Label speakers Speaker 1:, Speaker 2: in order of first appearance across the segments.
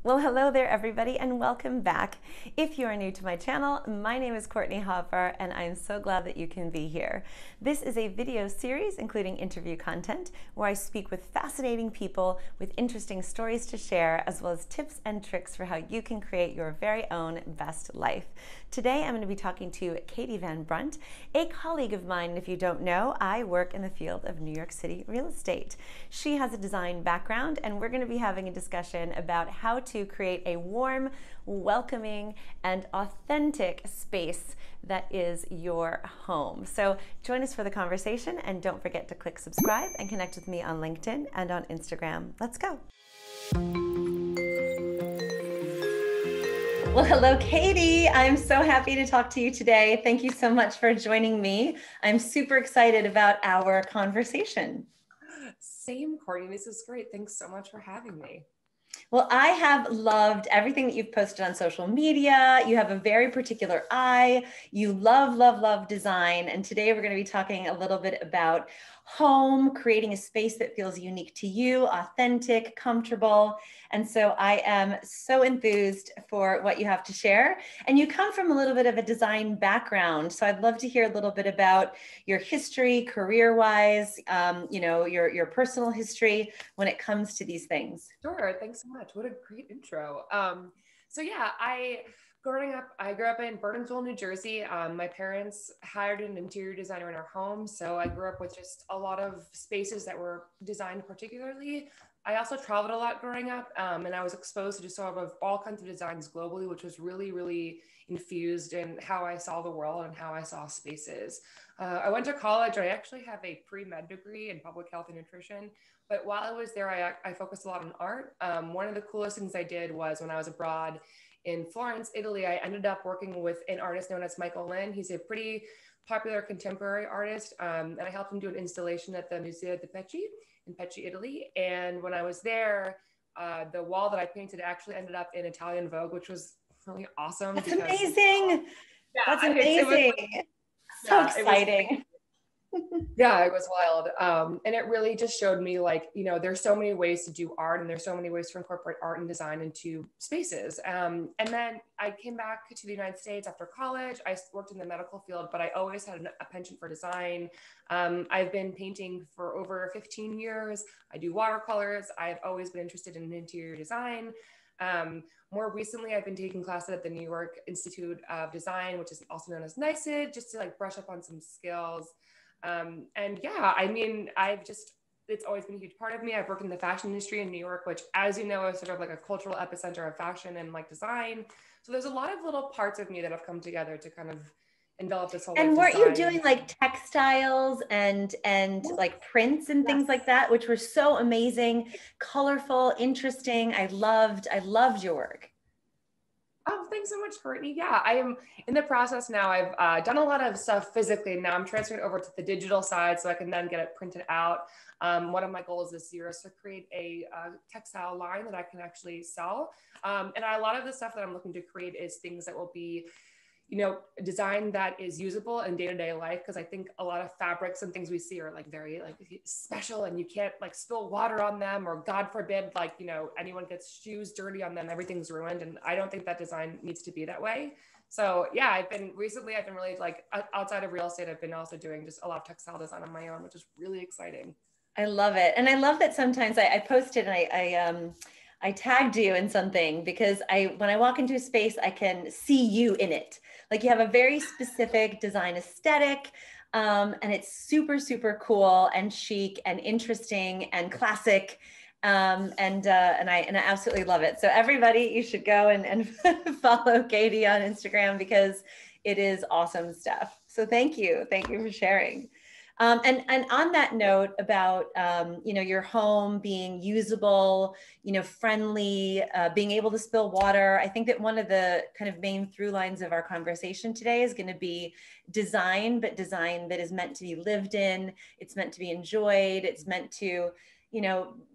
Speaker 1: Well, hello there, everybody, and welcome back. If you are new to my channel, my name is Courtney Hopper, and I'm so glad that you can be here. This is a video series including interview content where I speak with fascinating people with interesting stories to share, as well as tips and tricks for how you can create your very own best life. Today, I'm going to be talking to Katie Van Brunt, a colleague of mine. And if you don't know, I work in the field of New York City real estate. She has a design background, and we're going to be having a discussion about how to create a warm, welcoming, and authentic space that is your home. So join us for the conversation, and don't forget to click subscribe and connect with me on LinkedIn and on Instagram. Let's go. Well, hello, Katie. I'm so happy to talk to you today. Thank you so much for joining me. I'm super excited about our conversation.
Speaker 2: Same, Courtney. This is great. Thanks so much for having me.
Speaker 1: Well, I have loved everything that you've posted on social media. You have a very particular eye. You love, love, love design. And today we're going to be talking a little bit about home, creating a space that feels unique to you, authentic, comfortable. And so I am so enthused for what you have to share. And you come from a little bit of a design background. So I'd love to hear a little bit about your history, career-wise, your personal history when it comes to these things.
Speaker 2: Sure. Thanks so much. What a great intro. I grew up in Burnsville, New Jersey. My parents hired an interior designer in our home. So I grew up with just a lot of spaces that were designed particularly. I also traveled a lot growing up, and I was exposed to just sort of all kinds of designs globally, which was really, really infused in how I saw the world and how I saw spaces. I went to college. I actually have a pre-med degree in public health and nutrition. But while I was there, I focused a lot on art. One of the coolest things I did was when I was abroad in Florence, Italy, I ended up working with an artist known as Michael Lynn. He's a pretty popular contemporary artist. And I helped him do an installation at the Museo de Pecci in Pecci, Italy. And when I was there, the wall that I painted actually ended up in Italian Vogue, which was really awesome.
Speaker 1: That's amazing.
Speaker 2: Yeah,
Speaker 1: That's amazing. So exciting.
Speaker 2: Yeah, it was wild. And it really just showed me there's so many ways to do art, and there's so many ways to incorporate art and design into spaces. And then I came back to the United States after college. I worked in the medical field, but I always had a penchant for design. I've been painting for over 15 years. I do watercolors. I've always been interested in interior design. More recently, I've been taking classes at the New York Institute of Design, which is also known as NYSID, just to brush up on some skills. It's always been a huge part of me. I've worked in the fashion industry in New York, which, as you know, is sort of like a cultural epicenter of fashion and design. So there's a lot of little parts of me that have come together to kind of envelop this whole.
Speaker 1: And weren't you doing textiles and prints and things like that, which were so amazing, colorful, interesting. I loved your work.
Speaker 2: Oh, thanks so much, Courtney. Yeah, I am in the process now. I've done a lot of stuff physically. Now I'm transferring over to the digital side so I can then get it printed out. One of my goals this year is to create a textile line that I can actually sell. A lot of the stuff that I'm looking to create is things that will be, design that is usable in day-to-day life. Because I think a lot of fabrics and things we see are very special, and you can't spill water on them, or God forbid, anyone gets shoes dirty on them, everything's ruined. And I don't think that design needs to be that way. So yeah, I've been really outside of real estate, I've been also doing just a lot of textile design on my own, which is really exciting.
Speaker 1: I love it. And I love that sometimes I posted and I tagged you in something, because when I walk into a space, I can see you in it. You have a very specific design aesthetic, and it's super, super cool and chic and interesting and classic. And I absolutely love it. So everybody, you should go and follow Katie on Instagram, because it is awesome stuff. So thank you for sharing. And on that note about, your home being usable, friendly, being able to spill water, I think that one of the kind of main through lines of our conversation today is going to be design, but design that is meant to be lived in. It's meant to be enjoyed. It's meant to,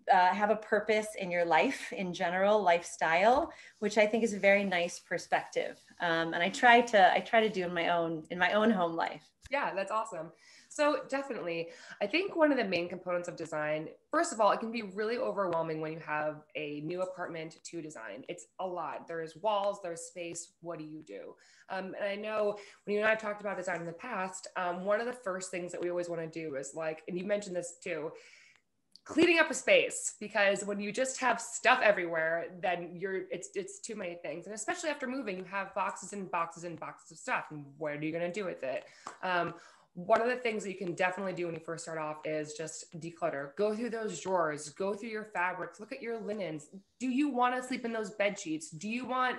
Speaker 1: have a purpose in your life in general, lifestyle, which I think is a very nice perspective. And I try to do in my own home life.
Speaker 2: Yeah, that's awesome. So definitely, I think one of the main components of design, first of all, it can be really overwhelming when you have a new apartment to design. It's a lot. There's walls, there's space. What do you do? And I know when you and I have talked about design in the past, one of the first things that we always want to do is like, and you mentioned this too, cleaning up a space, because when you just have stuff everywhere, then it's too many things. And especially after moving, you have boxes and boxes and boxes of stuff. And what are you going to do with it? One of the things that you can definitely do when you first start off is just declutter. Go through those drawers, go through your fabrics, look at your linens. Do you want to sleep in those bed sheets? Do you want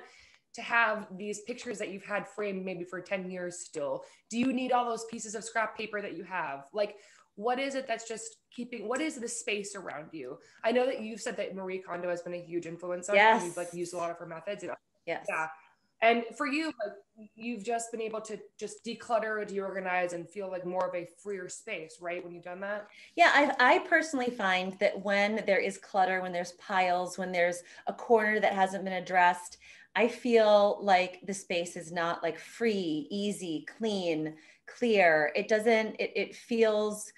Speaker 2: to have these pictures that you've had framed maybe for 10 years still? Do you need all those pieces of scrap paper that you have? Like, what is it that's just keeping, what is the space around you? I know that you've said that Marie Kondo has been a huge influence on you, and you've like used a lot of her methods. And,
Speaker 1: Yes.
Speaker 2: yeah. And for you, like, you've just been able to just declutter, deorganize, and feel like more of a freer space, right? When you've done that?
Speaker 1: Yeah, I personally find that when there is clutter, when there's piles, when there's a corner that hasn't been addressed, I feel like the space is not like free, easy, clean, clear. It doesn't, it feels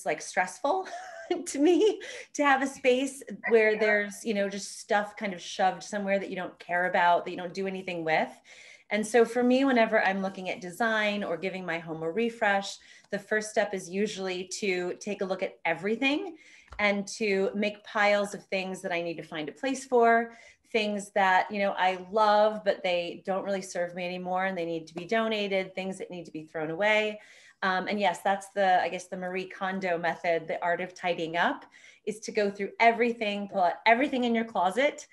Speaker 1: like stressful to me to have a space where there's, you know, just stuff kind of shoved somewhere that you don't care about, that you don't do anything with. And so for me, whenever I'm looking at design or giving my home a refresh, the first step is usually to take a look at everything and to make piles of things that I need to find a place for, things that, you know, I love, but they don't really serve me anymore and they need to be donated, things that need to be thrown away. And yes, that's the, I guess, the Marie Kondo method, the art of tidying up, is to go through everything, pull out everything in your closet,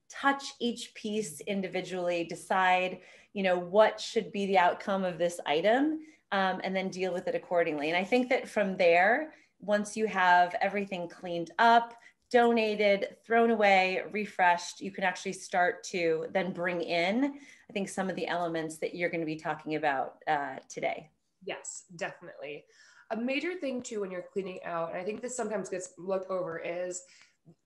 Speaker 1: touch each piece individually, decide, you know, what should be the outcome of this item, and then deal with it accordingly. And I think that from there, once you have everything cleaned up, donated, thrown away, refreshed, you can actually start to then bring in, I think, some of the elements that you're going to be talking about today.
Speaker 2: Yes, definitely. A major thing too when you're cleaning out, and I think this sometimes gets looked over, is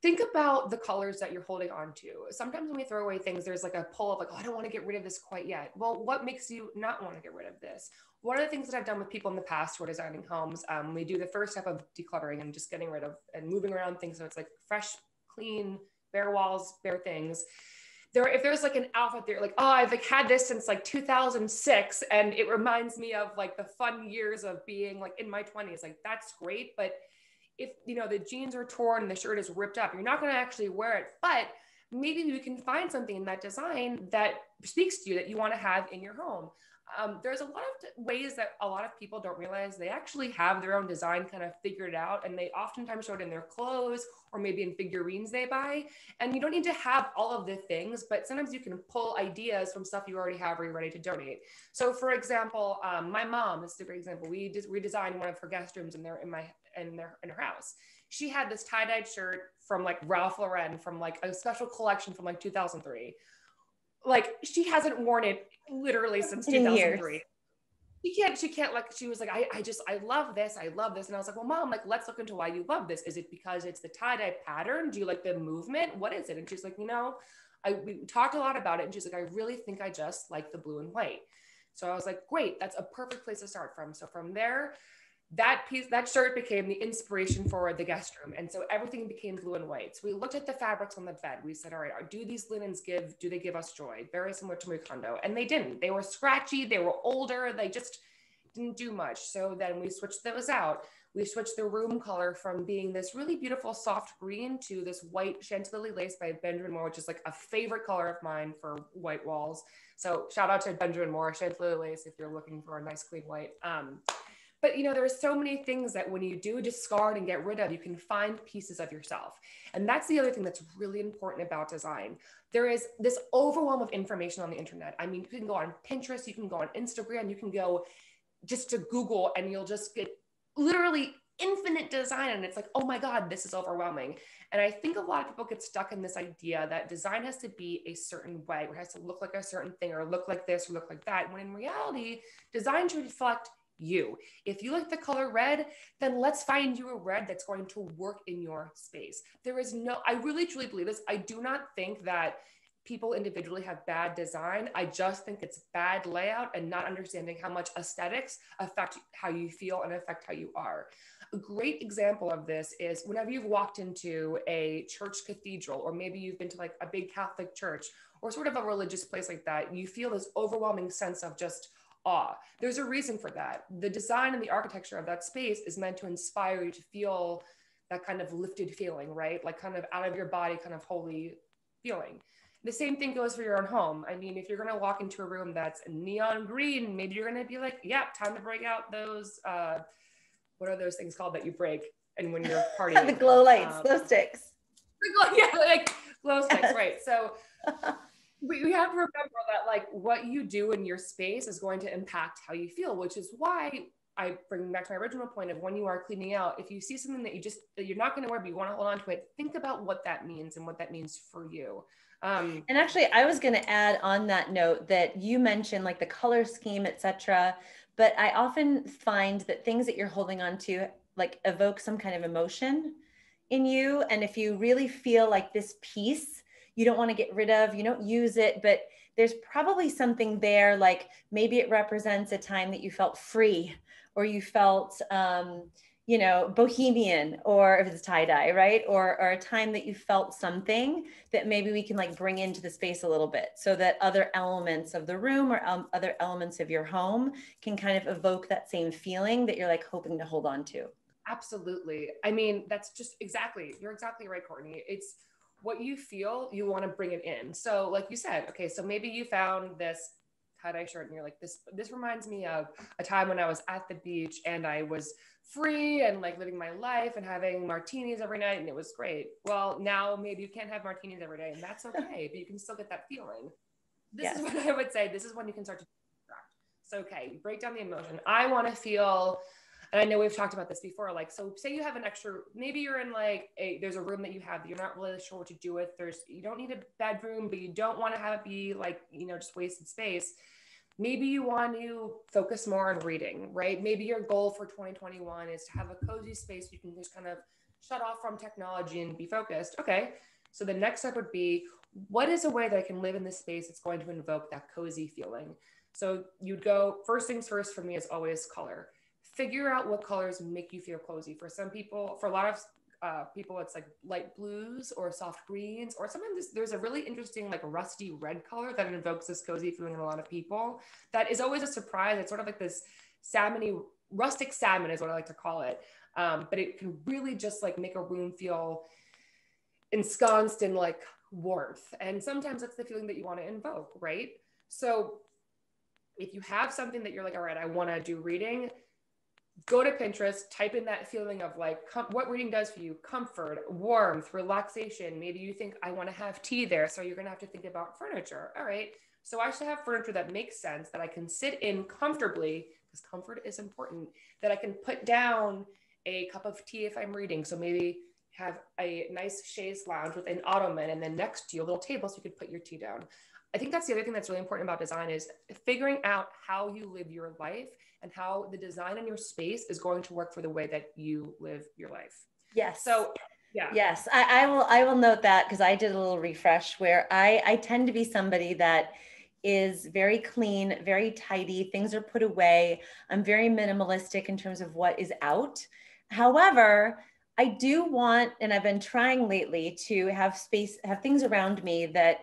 Speaker 2: think about the colors that you're holding on to. Sometimes when we throw away things, there's like a pull of like, oh, I don't want to get rid of this quite yet. Well, what makes you not want to get rid of this? One of the things that I've done with people in the past who are designing homes, we do the first step of decluttering and just getting rid of and moving around things so it's like fresh, clean, bare walls, bare things. If there's like an outfit there, like, oh, I've like had this since like 2006 and it reminds me of like the fun years of being like in my 20s, like that's great. But if, you know, the jeans are torn and the shirt is ripped up, you're not going to actually wear it. But maybe you can find something in that design that speaks to you that you want to have in your home. There's a lot of ways that a lot of people don't realize they actually have their own design kind of figured out, and they oftentimes show it in their clothes or maybe in figurines they buy. And you don't need to have all of the things, but sometimes you can pull ideas from stuff you already have or you're ready to donate. So for example, my mom, this is a great example. We redesigned one of her guest rooms in her house. She had this tie-dyed shirt from like Ralph Lauren from like a special collection from like 2003. Like she hasn't worn it literally since 2003. She can't like, she was like, I love this. I love this. And I was like, well, mom, like, let's look into why you love this. Is it because it's the tie-dye pattern? Do you like the movement? What is it? And she's like, you know, we talked a lot about it. And she's like, I really think I just like the blue and white. So I was like, great, that's a perfect place to start from. So from there, that shirt became the inspiration for the guest room. And so everything became blue and white. So we looked at the fabrics on the bed. We said, all right, do these linens do they give us joy? Very similar to Marie Kondo. And they didn't. They were scratchy. They were older. They just didn't do much. So then we switched those out. We switched the room color from being this really beautiful soft green to this white Chantilly lace by Benjamin Moore, which is like a favorite color of mine for white walls. So shout out to Benjamin Moore, Chantilly lace, if you're looking for a nice clean white. But you know, there are so many things that when you do discard and get rid of, you can find pieces of yourself. And that's the other thing that's really important about design. There is this overwhelm of information on the internet. I mean, you can go on Pinterest, you can go on Instagram, you can go just to Google and you'll just get literally infinite design. And it's like, oh my God, this is overwhelming. And I think a lot of people get stuck in this idea that design has to be a certain way, or it has to look like a certain thing, or look like this, or look like that. When in reality, design should reflect you. If you like the color red, then let's find you a red that's going to work in your space. I really truly believe this. I do not think that people individually have bad design. I just think it's bad layout and not understanding how much aesthetics affect how you feel and affect how you are. A great example of this is whenever you've walked into a church cathedral, or maybe you've been to like a big Catholic church or sort of a religious place like that, you feel this overwhelming sense of just awe. There's a reason for that. The design and the architecture of that space is meant to inspire you to feel that kind of lifted feeling, right? Like kind of out of your body, kind of holy feeling. The same thing goes for your own home. I mean, if you're going to walk into a room that's neon green, maybe you're going to be like, yeah, time to break out those, what are those things called that you break? And when you're partying.
Speaker 1: The glow lights, glow sticks.
Speaker 2: Yeah, like glow sticks, right. So we have to remember that like what you do in your space is going to impact how you feel, which is why I bring back to my original point of when you are cleaning out, if you see something that you're not going to wear, but you want to hold on to it, think about what that means and what that means for you.
Speaker 1: And actually, I was going to add on that note that you mentioned like the color scheme, etc. But I often find that things that you're holding on to like evoke some kind of emotion in you. And if you really feel like this piece, you don't want to get rid of, you don't use it, but there's probably something there, like maybe it represents a time that you felt free or you felt, you know, bohemian, or if it's tie-dye, right? Or a time that you felt something that maybe we can like bring into the space a little bit so that other elements of the room or other elements of your home can kind of evoke that same feeling that you're like hoping to hold on to.
Speaker 2: Absolutely. I mean, that's just exactly, you're exactly right, Courtney. It's what you feel, you want to bring it in. So like you said, okay, so maybe you found this tie-dye shirt and you're like, this reminds me of a time when I was at the beach and I was free and like living my life and having martinis every night and it was great. Well, now maybe you can't have martinis every day and that's okay, but you can still get that feeling. This is what I would say. This is when you can start to distract. So, okay, you break down the emotion. I want to feel, and I know we've talked about this before, like, so say you have an extra, maybe you're in like there's a room that you have that you're not really sure what to do with. You don't need a bedroom, but you don't want to have it be like, you know, just wasted space. Maybe you want to focus more on reading, right? Maybe your goal for 2021 is to have a cozy space you can just kind of shut off from technology and be focused. Okay. So the next step would be, what is a way that I can live in this space that's going to invoke that cozy feeling? So you'd go, first things first for me is always color. Figure out what colors make you feel cozy. For some people, for a lot of people, it's like light blues or soft greens, or sometimes there's a really interesting like rusty red color that invokes this cozy feeling in a lot of people. That is always a surprise. It's sort of like this salmony, rustic salmon is what I like to call it. But it can really just like make a room feel ensconced in like warmth. And sometimes that's the feeling that you want to invoke, right? So if you have something that you're like, all right, I want to do reading, go to Pinterest, type in that feeling of like what reading does for you: comfort, warmth, relaxation. Maybe you think I want to have tea there. So you're going to have to think about furniture. All right. So I should have furniture that makes sense, that I can sit in comfortably, because comfort is important, that I can put down a cup of tea if I'm reading. So maybe have a nice chaise lounge with an ottoman, and then next to you a little table so you could put your tea down. I think that's the other thing that's really important about design is figuring out how you live your life and how the design in your space is going to work for the way that you live your life.
Speaker 1: Yes.
Speaker 2: So yeah.
Speaker 1: Yes, I will note that, because I did a little refresh where I tend to be somebody that is very clean, very tidy. Things are put away. I'm very minimalistic in terms of what is out. However, I do want, and I've been trying lately to have space, have things around me that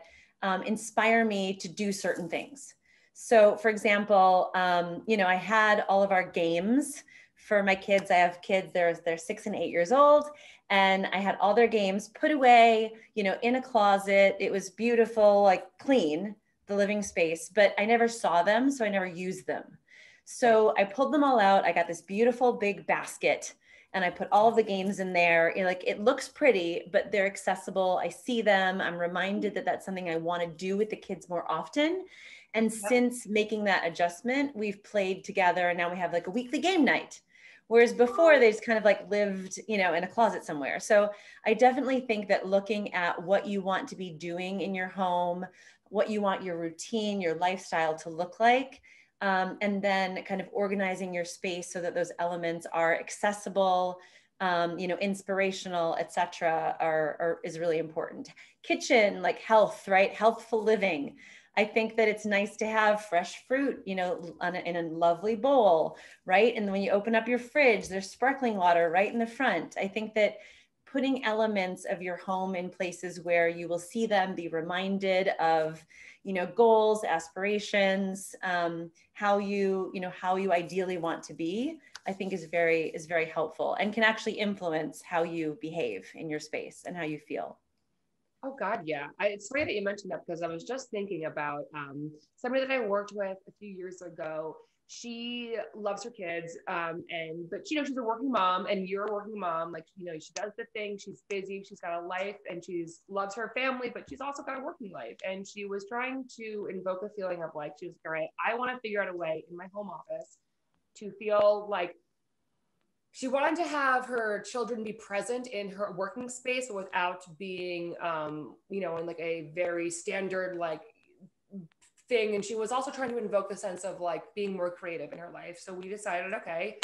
Speaker 1: inspire me to do certain things. So for example, you know, I had all of our games for my kids. I have kids, they're 6 and 8 years old. And I had all their games put away, you know, in a closet. It was beautiful, like clean, the living space, but I never saw them. So I never used them. So I pulled them all out. I got this beautiful big basket and I put all of the games in there. You know, like it looks pretty, but they're accessible. I see them. I'm reminded that that's something I want to do with the kids more often. And since making that adjustment, we've played together and now we have like a weekly game night. Whereas before they just kind of like lived, you know, in a closet somewhere. So I definitely think that looking at what you want to be doing in your home, what you want your routine, your lifestyle to look like, and then kind of organizing your space so that those elements are accessible, inspirational, etc., is really important. Kitchen, like health, right? Healthful living. I think that it's nice to have fresh fruit, in a lovely bowl, right? And when you open up your fridge, there's sparkling water right in the front. I think that putting elements of your home in places where you will see them, be reminded of, goals, aspirations, how you ideally want to be, I think is very helpful and can actually influence how you behave in your space and how you feel.
Speaker 2: Oh God, yeah. It's funny that you mentioned that because I was just thinking about somebody that I worked with a few years ago. She loves her kids, but she's a working mom, and you're a working mom. Like she does the thing. She's busy. She's got a life, and she's loves her family, but she's also got a working life. And she was trying to invoke a feeling of like she was like, all right, I want to figure out a way in my home office to feel like she wanted to have her children be present in her working space without being, in like a very standard like thing. And she was also trying to invoke a sense of like being more creative in her life. So we decided, okay,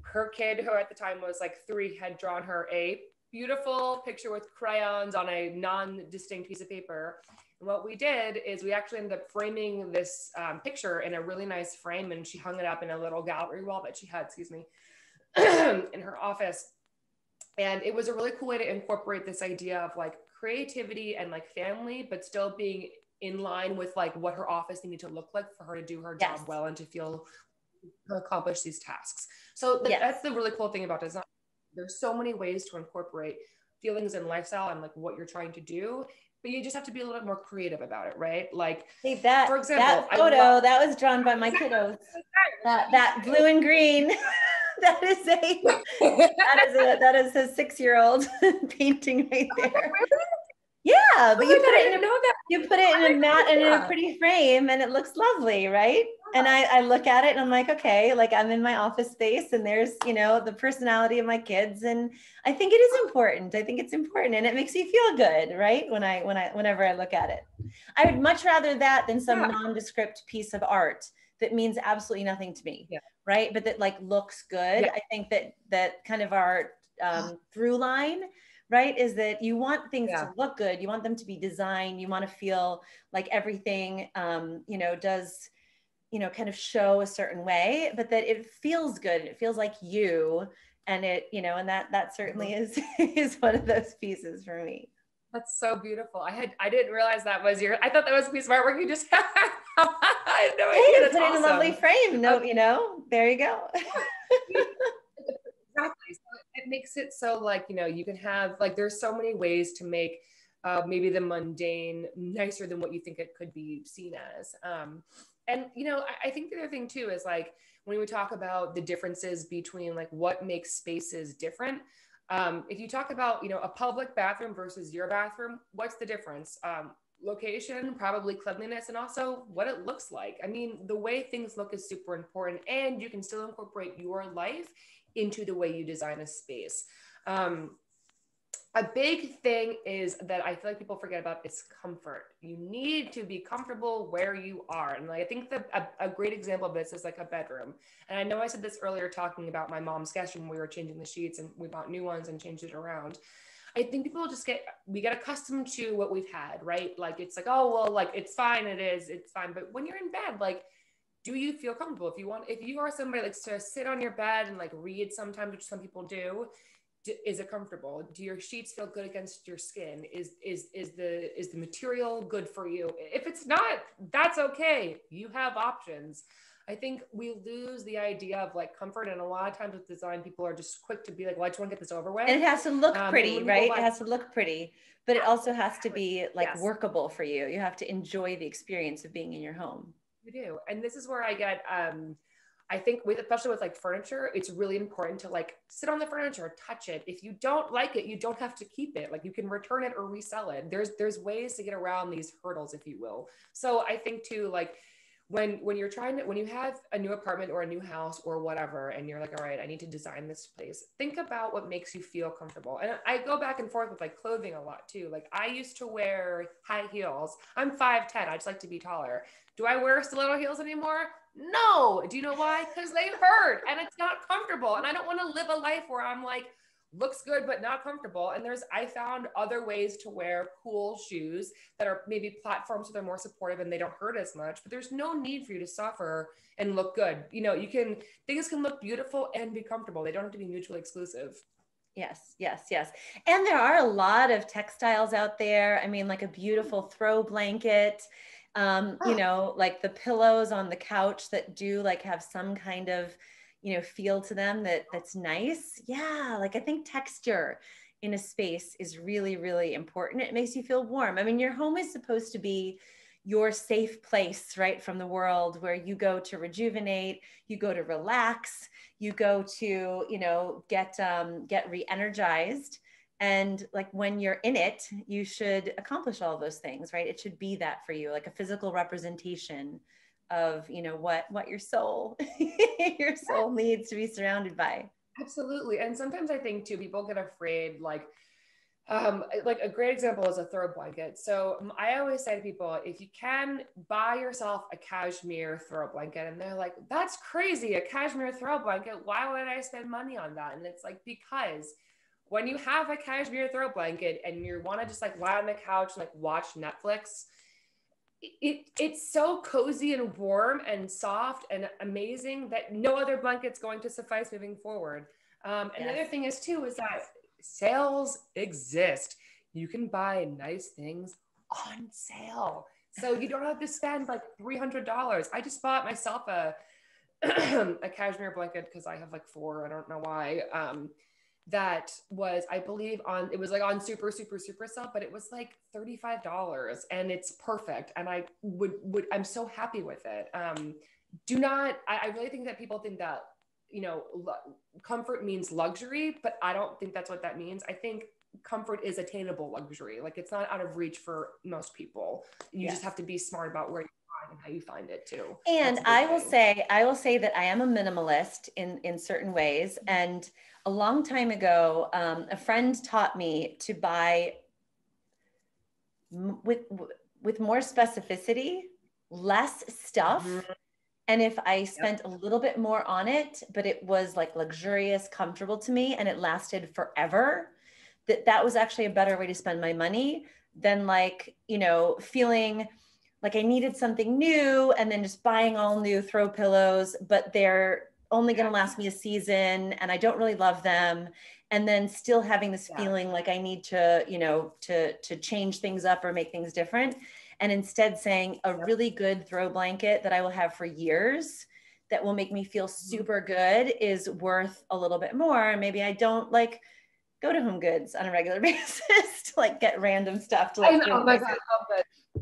Speaker 2: her kid, who at the time was like 3, had drawn her a beautiful picture with crayons on a non-distinct piece of paper. And what we did is we actually ended up framing this picture in a really nice frame, and she hung it up in a little gallery wall that she had, in her office. And it was a really cool way to incorporate this idea of like creativity and like family, but still being in line with like what her office needed to look like for her to do her job well and to feel to accomplish these tasks. So that's the really cool thing about design. There's so many ways to incorporate feelings and lifestyle and like what you're trying to do, but you just have to be a little bit more creative about it, right? Like, for example,
Speaker 1: that photo that was drawn by my kiddos. That blue and green. that is a 6-year-old painting right there. Yeah, but you put it in a mat and in a pretty frame, and it looks lovely, right? And I look at it and I'm like, okay, like I'm in my office space, and there's the personality of my kids, and I think it is important. I think it's important, and it makes me feel good, right? Whenever I look at it, I would much rather that than some nondescript piece of art that means absolutely nothing to me, right? But that like looks good. I think that kind of our through line, right, is that you want things to look good. You want them to be designed. You want to feel like everything, does, kind of show a certain way, but that it feels good. It feels like you, and it, and that certainly is one of those pieces for me.
Speaker 2: That's so beautiful. I didn't realize that was I thought that was a piece of artwork you just had. I had no idea. That's
Speaker 1: put
Speaker 2: awesome.
Speaker 1: It in a lovely frame. No, there you go.
Speaker 2: Exactly. So it makes it so like, you can have like, there's so many ways to make maybe the mundane nicer than what you think it could be seen as. And, I think the other thing too is like, when we talk about the differences between like what makes spaces different, if you talk about, a public bathroom versus your bathroom, what's the difference? Location, probably cleanliness, and also what it looks like. I mean, the way things look is super important, and you can still incorporate your life into the way you design a space. A big thing is that I feel like people forget about is comfort. You need to be comfortable where you are. And like, I think that a great example of this is like a bedroom. And I know I said this earlier talking about my mom's guest room when we were changing the sheets and we bought new ones and changed it around. I think people we get accustomed to what we've had, right? Like, it's like, oh, well, like, it's fine. It's fine. But when you're in bed, like, do you feel comfortable? If you are somebody that likes to sit on your bed and like read sometimes, which some people do, is it comfortable? Do your sheets feel good against your skin? Is the material good for you? If it's not, that's okay. You have options. I think we lose the idea of like comfort, and a lot of times with design, people are just quick to be like, well, I just want to get this over with.
Speaker 1: And it has to look pretty, right? It has to look pretty, but it also has to be like workable for you. You have to enjoy the experience of being in your home.
Speaker 2: You do. And this is where I get, I think especially with like furniture, it's really important to like sit on the furniture, touch it. If you don't like it, you don't have to keep it. Like, you can return it or resell it. There's ways to get around these hurdles, if you will. So I think too, like when you have a new apartment or a new house or whatever, and you're like, all right, I need to design this place, think about what makes you feel comfortable. And I go back and forth with like clothing a lot too. Like, I used to wear high heels. I'm 5'10". I just like to be taller. Do I wear stiletto heels anymore? No. Do you know why? Because they hurt and it's not comfortable. And I don't want to live a life where I'm like, looks good but not comfortable. And I found other ways to wear cool shoes that are maybe platforms so they're more supportive and they don't hurt as much, but there's no need for you to suffer and look good. Things can look beautiful and be comfortable. They don't have to be mutually exclusive.
Speaker 1: Yes, yes, yes. And there are a lot of textiles out there. I mean, like a beautiful throw blanket, like the pillows on the couch that do like have some kind of, feel to them that's nice. Yeah, like I think texture in a space is really, really important. It makes you feel warm. I mean, your home is supposed to be your safe place, right, from the world, where you go to rejuvenate, you go to relax, you go to, get re-energized. And like when you're in it, you should accomplish all those things, right? It should be that for you, like a physical representation of, what your soul, your soul needs to be surrounded by.
Speaker 2: Absolutely. And sometimes I think too, people get afraid, like a great example is a throw blanket. So I always say to people, if you can buy yourself a cashmere throw blanket, and they're like, that's crazy, a cashmere throw blanket. Why would I spend money on that? And it's like, because when you have a cashmere throw blanket and you want to just like lie on the couch and like watch Netflix, it's so cozy and warm and soft and amazing that no other blanket's going to suffice moving forward. And the other thing is too, is that sales exist. You can buy nice things on sale. So you don't have to spend like $300. I just bought myself a cashmere blanket because I have like 4. I don't know why. That was, I believe, it was like on super sale, but it was like $35 and it's perfect. And I'm so happy with it. I really think that people think that, comfort means luxury, but I don't think that's what that means. I think comfort is attainable luxury. Like it's not out of reach for most people. You just have to be smart about where you find and how you find it too.
Speaker 1: And I will say that I am a minimalist in certain ways. And a long time ago, a friend taught me to buy with more specificity, less stuff. Mm-hmm. And if I spent a little bit more on it, but it was like luxurious, comfortable to me, and it lasted forever, that was actually a better way to spend my money than like, feeling like I needed something new and then just buying all new throw pillows, but they're only going to last me a season and I don't really love them. And then still having this feeling like I need to, to change things up or make things different. And instead saying a really good throw blanket that I will have for years that will make me feel super good is worth a little bit more. And maybe I don't like go to Home Goods on a regular basis to like get random stuff to like.
Speaker 2: Oh my God,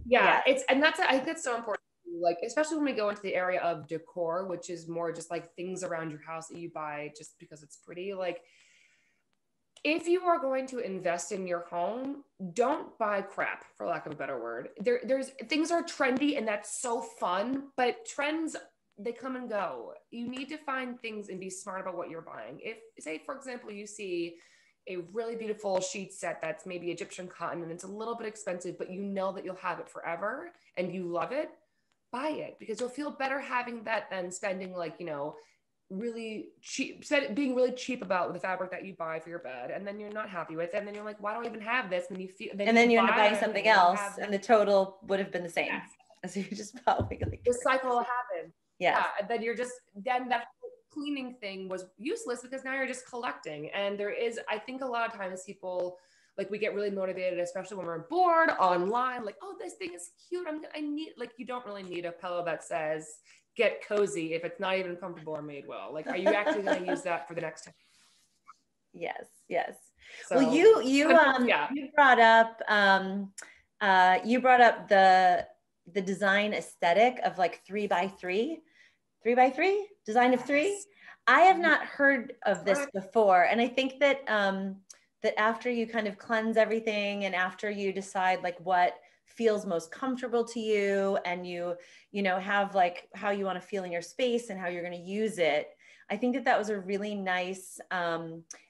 Speaker 2: yeah. I think that's so important. Like, especially when we go into the area of decor, which is more just like things around your house that you buy just because it's pretty. Like, if you are going to invest in your home, don't buy crap, for lack of a better word. There's things are trendy and that's so fun, but trends, they come and go. You need to find things and be smart about what you're buying. If, say, for example, you see a really beautiful sheet set that's maybe Egyptian cotton and it's a little bit expensive, but you know that you'll have it forever and you love it, buy it, because you'll feel better having that than spending like, really cheap, being really cheap about the fabric that you buy for your bed, and then you're not happy with it, and then you're like, why do I even have this? And you
Speaker 1: end up buying something else, and the total would have been the same. Yes. As you just probably like
Speaker 2: the cycle happened. Yeah, then then that cleaning thing was useless because now you're just collecting. And I think a lot of times people, like, we get really motivated, especially when we're bored online, like, oh, this thing is cute, I need, like, you don't really need a pillow that says get cozy if it's not even comfortable or made well. Like, are you actually going to use that for the next time?
Speaker 1: Yes. So, well, you brought up the design aesthetic of like 3x3 design of 3. I have not heard of this before, and I think that that after you kind of cleanse everything and after you decide like what feels most comfortable to you, and you have like how you want to feel in your space and how you're going to use it, I think that was a really nice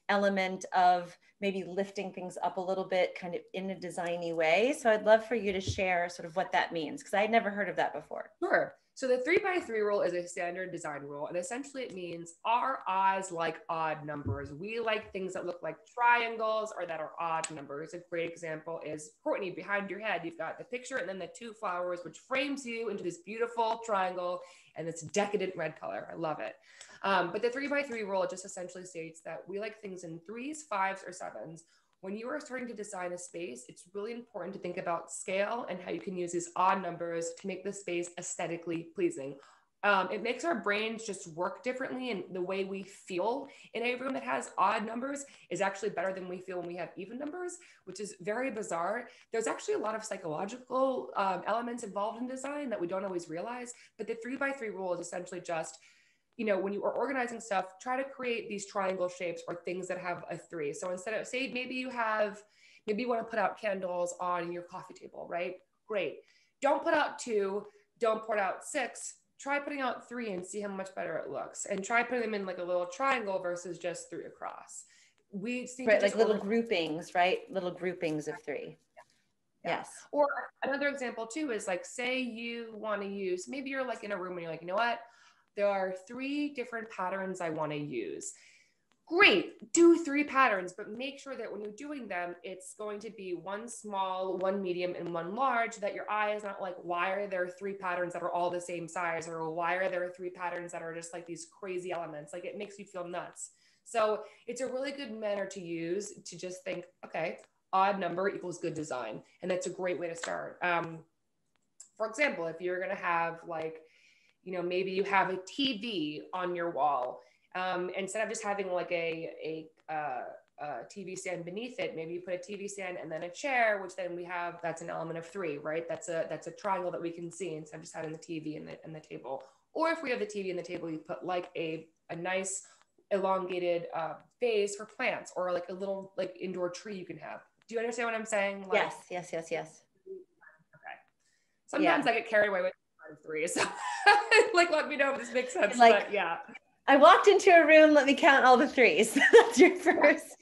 Speaker 1: element of maybe lifting things up a little bit kind of in a designy way. So I'd love for you to share sort of what that means, because I had never heard of that before.
Speaker 2: Sure. So the 3x3 rule is a standard design rule, and essentially it means our eyes like odd numbers. We like things that look like triangles or that are odd numbers. A great example is Courtney, behind your head, you've got the picture and then the two flowers, which frames you into this beautiful triangle and this decadent red color. I love it. But the 3x3 rule just essentially states that we like things in threes, fives, or sevens. When you are starting to design a space, it's really important to think about scale and how you can use these odd numbers to make the space aesthetically pleasing. It makes our brains just work differently, and the way we feel in a room that has odd numbers is actually better than we feel when we have even numbers, which is very bizarre. There's actually a lot of psychological elements involved in design that we don't always realize, but the 3x3 rule is essentially just, you know, when you are organizing stuff, try to create these triangle shapes or things that have a three. So instead of, say, maybe you want to put out candles on your coffee table, right? Great. Don't put out two, don't put out six, try putting out three and see how much better it looks. And try putting them in like a little triangle versus just three across. We see
Speaker 1: right, like little groupings, right? Little groupings of three.
Speaker 2: Yeah.
Speaker 1: Yes.
Speaker 2: Or another example too is like, say you want to use, maybe you're like in a room and you're like, you know what? There are three different patterns I want to use. Great, do three patterns, but make sure that when you're doing them, it's going to be one small, one medium, and one large, that your eye is not like, why are there three patterns that are all the same size? Or why are there three patterns that are just like these crazy elements? Like, it makes you feel nuts. So it's a really good manner to use to just think, okay, odd number equals good design. And that's a great way to start. For example, if you're going to have like, you know, maybe you have a TV on your wall. Instead of just having like a TV stand beneath it, maybe you put a TV stand and then a chair, which then we have, that's an element of three, right? That's a triangle that we can see instead of just having the TV and the table. Or if we have the TV and the table, you put like a nice elongated vase for plants, or like a little like indoor tree you can have. Do you understand what I'm saying? Like,
Speaker 1: yes.
Speaker 2: okay. Sometimes I get carried away with three, so like, let me know if this makes sense.
Speaker 1: Like,
Speaker 2: but yeah,
Speaker 1: I walked into a room, let me count all the threes. That's your first,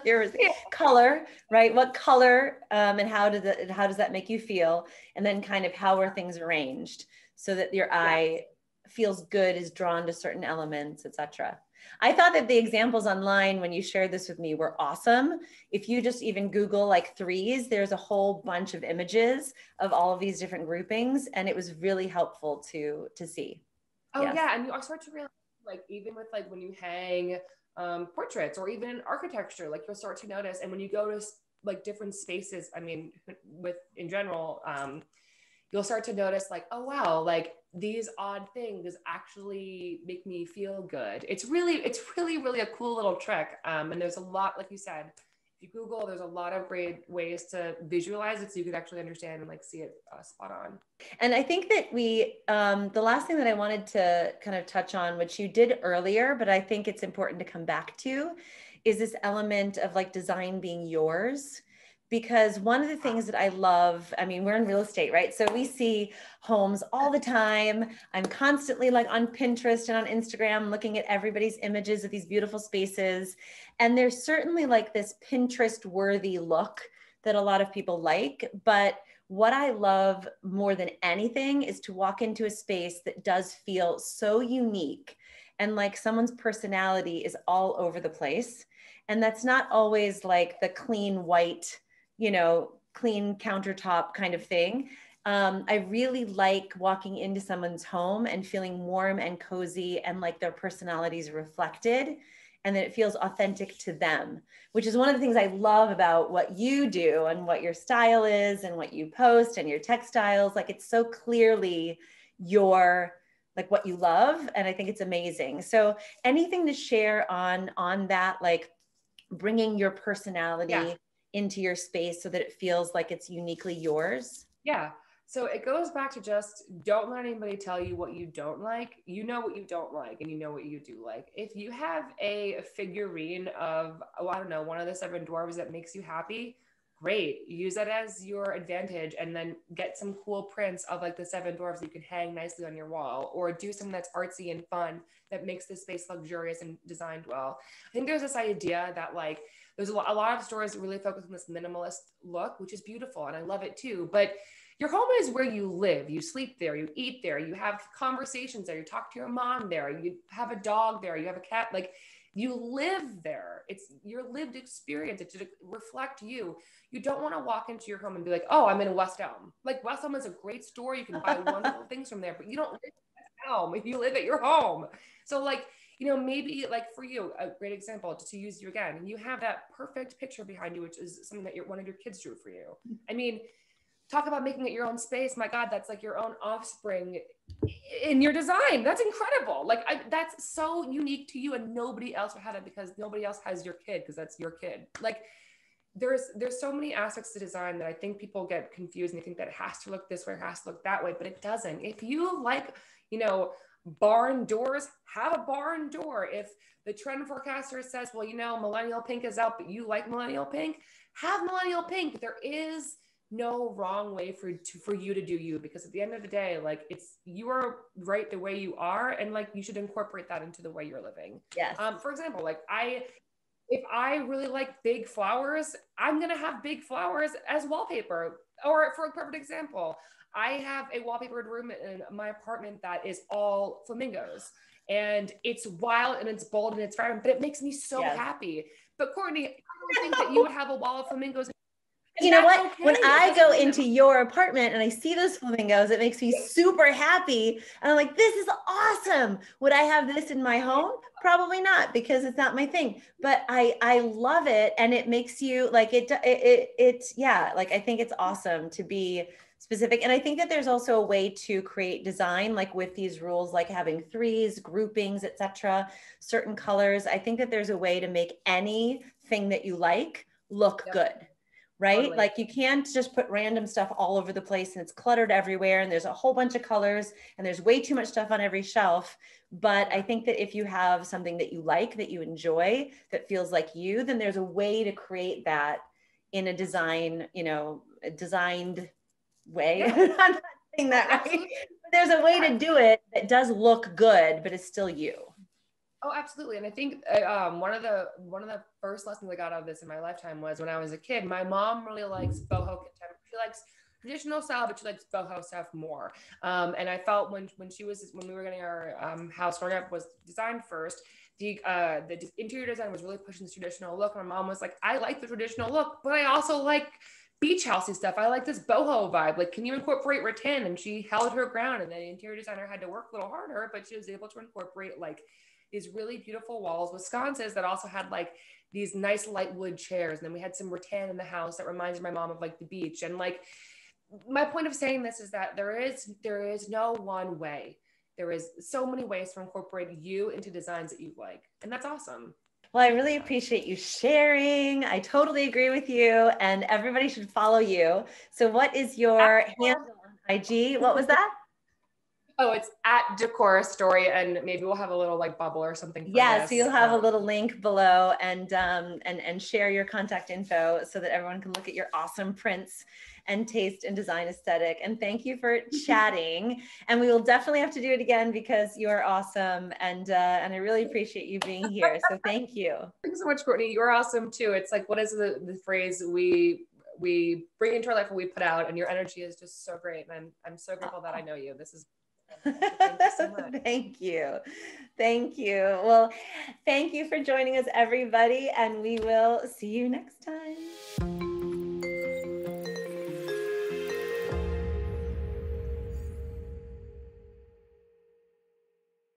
Speaker 1: your color, right? What color, and how does that make you feel? And then kind of how are things arranged so that your eye feels good, is drawn to certain elements, etc. I thought that the examples online when you shared this with me were awesome. If you just even Google like threes, there's a whole bunch of images of all of these different groupings, and it was really helpful to see.
Speaker 2: Oh yeah, and you start to realize, like, even with like when you hang portraits or even in architecture, like you'll start to notice. And when you go to like different spaces, I mean, with in general, you'll start to notice like, oh wow, like these odd things actually make me feel good. It's really a cool little trick. And there's a lot, like you said, if you Google, there's a lot of great ways to visualize it so you can actually understand and like see it spot on.
Speaker 1: And I think that the last thing that I wanted to kind of touch on, which you did earlier, but I think it's important to come back to, is this element of like design being yours. Because one of the things that I love, I mean, we're in real estate, right? So we see homes all the time. I'm constantly like on Pinterest and on Instagram looking at everybody's images of these beautiful spaces. And there's certainly like this Pinterest worthy look that a lot of people like. But what I love more than anything is to walk into a space that does feel so unique and like someone's personality is all over the place. And that's not always like the clean white, you know, clean countertop kind of thing. I really like walking into someone's home and feeling warm and cozy and like their personality is reflected and that it feels authentic to them, which is one of the things I love about what you do and what your style is and what you post and your textiles. Like it's so clearly your, like what you love. And I think it's amazing. So anything to share on that, like bringing your personality into your space so that it feels like it's uniquely yours?
Speaker 2: Yeah. So it goes back to just don't let anybody tell you what you don't like. You know what you don't like and you know what you do like. If you have a figurine of, oh, I don't know, one of the seven dwarves that makes you happy, great. Use that as your advantage and then get some cool prints of like the seven dwarves that you can hang nicely on your wall, or do something that's artsy and fun that makes the space luxurious and designed well. I think there's this idea that like, there's a lot of stores that really focus on this minimalist look, which is beautiful and I love it too. But your home is where you live. You sleep there, you eat there, you have conversations there, you talk to your mom there, you have a dog there, you have a cat, like you live there. It's your lived experience. It should reflect you. You don't want to walk into your home and be like, oh, I'm in West Elm. Like West Elm is a great store. You can buy wonderful things from there, but you don't live in West Elm if you live at your home. So like, you know, maybe like for you, a great example to use you again, and you have that perfect picture behind you, which is something that one of your kids drew for you. I mean, talk about making it your own space. My God, that's like your own offspring in your design. That's incredible. Like that's so unique to you, and nobody else would have it because nobody else has your kid, because that's your kid. Like there's so many aspects to design that I think people get confused and they think that it has to look this way, it has to look that way, but it doesn't. If you like, you know, barn doors, have a barn door. If the trend forecaster says, well, you know, millennial pink is out, but you like millennial pink, have millennial pink. There is no wrong way for you to do you, because at the end of the day, like you are right the way you are, and like you should incorporate that into the way you're living.
Speaker 1: Yes.
Speaker 2: For example, like if I really like big flowers, I'm gonna have big flowers as wallpaper. Or for a perfect example, I have a wallpapered room in my apartment that is all flamingos, and it's wild and it's bold and it's vibrant, but it makes me so happy. But Courtney, I don't think that you would have a wall of flamingos.
Speaker 1: You know what? Okay. When I go into your apartment and I see those flamingos, it makes me super happy. And I'm like, this is awesome. Would I have this in my home? Probably not, because it's not my thing. But I love it, and it makes you like it's yeah. Like I think it's awesome to be specific. And I think that there's also a way to create design, like with these rules, like having threes, groupings, etc., certain colors. I think that there's a way to make anything that you like look good. Right? Totally. Like you can't just put random stuff all over the place and it's cluttered everywhere and there's a whole bunch of colors and there's way too much stuff on every shelf. But I think that if you have something that you like, that you enjoy, that feels like you, then there's a way to create that in a design, you know, a designed way. Yeah. I'm not saying that right. But there's a way to do it that does look good, but it's still you.
Speaker 2: Oh, absolutely. And I think one of the first lessons I got out of this in my lifetime was when I was a kid. My mom really likes boho contemporary. She likes traditional style, but she likes boho stuff more. And I felt when we were getting our house growing up was designed first. The interior design was really pushing this traditional look. My mom was like, I like the traditional look, but I also like beach housey stuff. I like this boho vibe. Like, can you incorporate rattan? And she held her ground, and the interior designer had to work a little harder, but she was able to incorporate like these really beautiful walls with sconces that also had like these nice light wood chairs. And then we had some rattan in the house that reminds my mom of like the beach. And like, my point of saying this is that there is no one way. There is so many ways to incorporate you into designs that you like. And that's awesome.
Speaker 1: Well, I really appreciate you sharing. I totally agree with you, and everybody should follow you. So what is your handle on IG? What was that?
Speaker 2: Oh, it's at Decor Story, and maybe we'll have a little like bubble or something.
Speaker 1: Yeah, so you'll have a little link below, and share your contact info so that everyone can look at your awesome prints and taste and design aesthetic. And thank you for chatting. And we will definitely have to do it again because you are awesome, and I really appreciate you being here. So thank you.
Speaker 2: Thanks so much, Courtney. You're awesome too. It's like, what is the phrase we bring into our life, what we put out, and your energy is just so great. And I'm so grateful that I know you. This is thank you so much.
Speaker 1: Thank you. Thank you. Well, thank you for joining us, everybody, and we will see you next time.